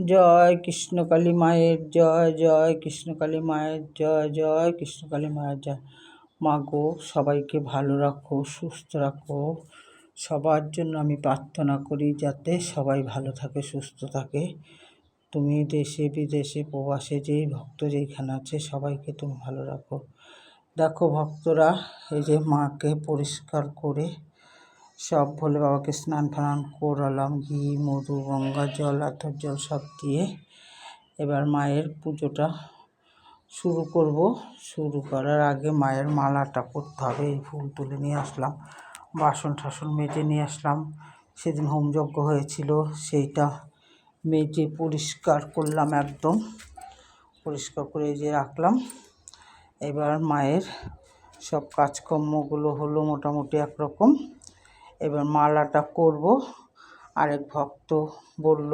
জয় কৃষ্ণকালী মায়ের জয়, জয় কৃষ্ণকালী মায়ের জয়, জয় কৃষ্ণকালী মায়ের জয়। মা গো, সবাইকে ভালো রাখো, সুস্থ রাখো। সবার জন্য আমি প্রার্থনা করি যাতে সবাই ভালো থাকে, সুস্থ থাকে। তুমি দেশে বিদেশে প্রবাসে যেই ভক্ত যেইখানে আছে সবাইকে তুমি ভালো রাখো। দেখো ভক্তরা, এই যে মাকে পরিষ্কার করে সব ভোলে বাবাকে স্নান ফান করালাম, ঘি মধু গঙ্গা জল আতর জল সব দিয়ে। এবার মায়ের পুজোটা শুরু করব। শুরু করার আগে মায়ের মালাটা করতে হবে। এই ফুল তুলে নিয়ে আসলাম, বাসন টাসন মেজে নিয়ে আসলাম। সেদিন হোমযজ্ঞ হয়েছিল, সেইটা মেজে পরিষ্কার করলাম, একদম পরিষ্কার করে এই যে রাখলাম। এবার মায়ের সব কাজকর্মগুলো হলো মোটামুটি একরকম। এবার মালাটা করব। আরেক ভক্ত বলল